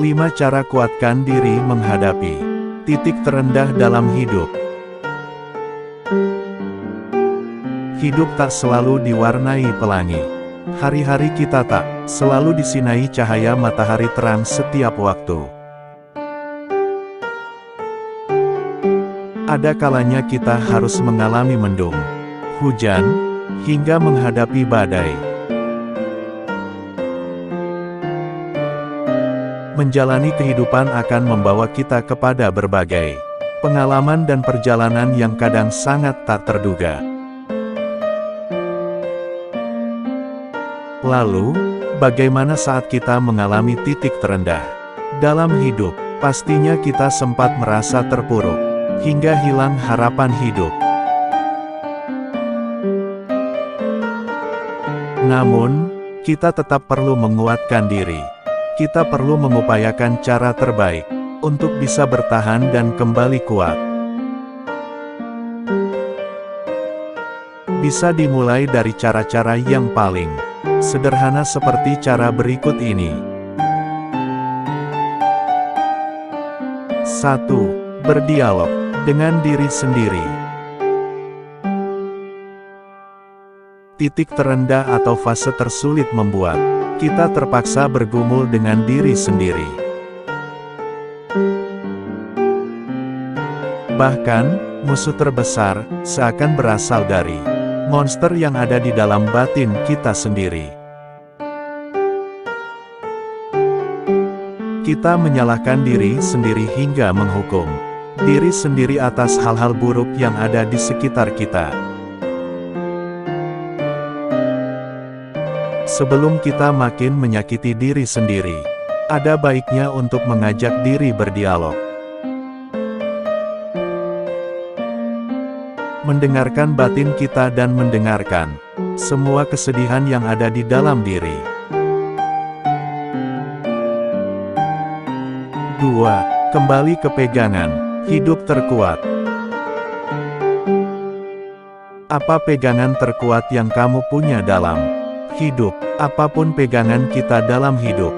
5 cara kuatkan diri menghadapi titik terendah dalam hidup. Hidup tak selalu diwarnai pelangi. Hari-hari kita tak selalu disinai cahaya matahari terang setiap waktu. Ada kalanya kita harus mengalami mendung, hujan, hingga menghadapi badai. Menjalani kehidupan akan membawa kita kepada berbagai pengalaman dan perjalanan yang kadang sangat tak terduga. Lalu, bagaimana saat kita mengalami titik terendah dalam hidup? Pastinya kita sempat merasa terpuruk, hingga hilang harapan hidup. Namun, kita tetap perlu menguatkan diri. Kita perlu mengupayakan cara terbaik untuk bisa bertahan dan kembali kuat. Bisa dimulai dari cara-cara yang paling sederhana seperti cara berikut ini. 1. Berdialog dengan diri sendiri. Titik terendah atau fase tersulit membuat kita terpaksa bergumul dengan diri sendiri. Bahkan, musuh terbesar seakan berasal dari monster yang ada di dalam batin kita sendiri. Kita menyalahkan diri sendiri hingga menghukum diri sendiri atas hal-hal buruk yang ada di sekitar kita. Sebelum kita makin menyakiti diri sendiri, ada baiknya untuk mengajak diri berdialog. Mendengarkan batin kita dan mendengarkan semua kesedihan yang ada di dalam diri. 2. Kembali ke pegangan hidup terkuat. Apa pegangan terkuat yang kamu punya dalam hidup? Apapun pegangan kita dalam hidup,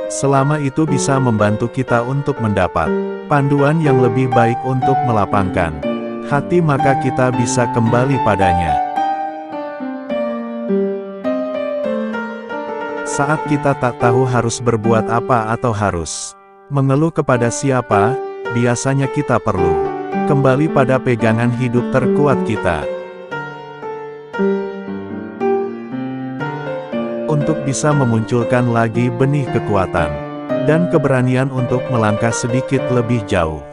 selama itu bisa membantu kita untuk mendapat panduan yang lebih baik untuk melapangkan hati, maka kita bisa kembali padanya. Saat kita tak tahu harus berbuat apa atau harus mengeluh kepada siapa, biasanya kita perlu kembali pada pegangan hidup terkuat kita. Untuk bisa memunculkan lagi benih kekuatan dan keberanian untuk melangkah sedikit lebih jauh.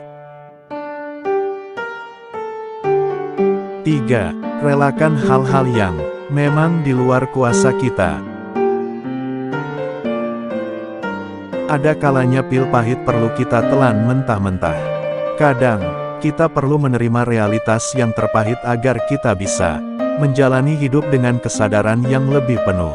3. Relakan hal-hal yang memang di luar kuasa kita. Ada kalanya pil pahit perlu kita telan mentah-mentah. Kadang, kita perlu menerima realitas yang terpahit agar kita bisa menjalani hidup dengan kesadaran yang lebih penuh.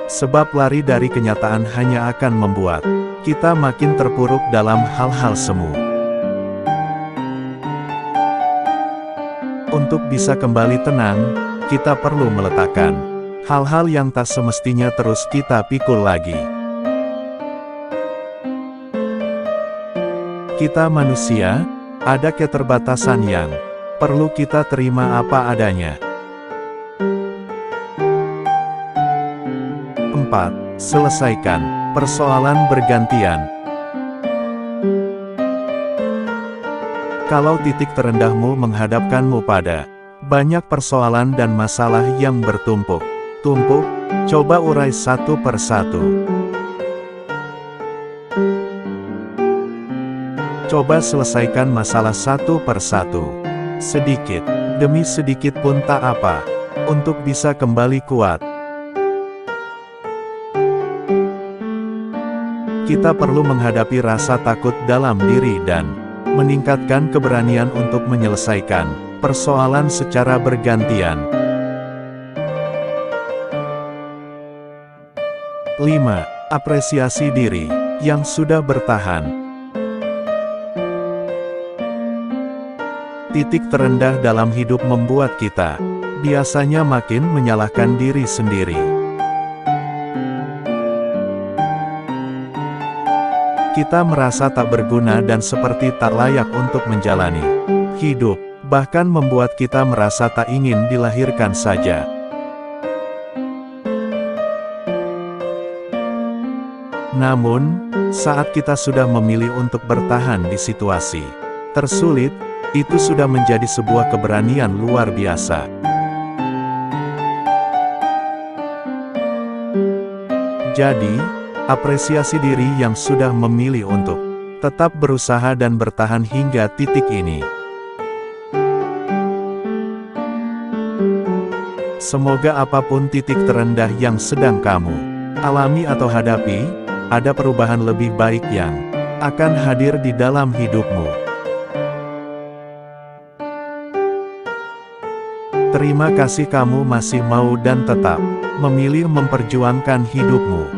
Sebab lari dari kenyataan hanya akan membuat kita makin terpuruk dalam hal-hal semu. Untuk bisa kembali tenang, kita perlu meletakkan hal-hal yang tak semestinya terus kita pikul lagi. Kita manusia, ada keterbatasan yang perlu kita terima apa adanya. 4. Selesaikan persoalan bergantian. Kalau titik terendahmu menghadapkanmu pada banyak persoalan dan masalah yang bertumpuk-tumpuk, coba urai satu persatu. Coba selesaikan masalah satu persatu. Sedikit demi sedikit pun tak apa, untuk bisa kembali kuat. Kita perlu menghadapi rasa takut dalam diri dan meningkatkan keberanian untuk menyelesaikan persoalan secara bergantian. 5. Apresiasi diri yang sudah bertahan. Titik terendah dalam hidup membuat kita biasanya makin menyalahkan diri sendiri. Kita merasa tak berguna dan seperti tak layak untuk menjalani hidup, bahkan membuat kita merasa tak ingin dilahirkan saja. Namun, saat kita sudah memilih untuk bertahan di situasi tersulit, itu sudah menjadi sebuah keberanian luar biasa. Jadi, apresiasi diri yang sudah memilih untuk tetap berusaha dan bertahan hingga titik ini. Semoga apapun titik terendah yang sedang kamu alami atau hadapi, ada perubahan lebih baik yang akan hadir di dalam hidupmu. Terima kasih kamu masih mau dan tetap memilih memperjuangkan hidupmu.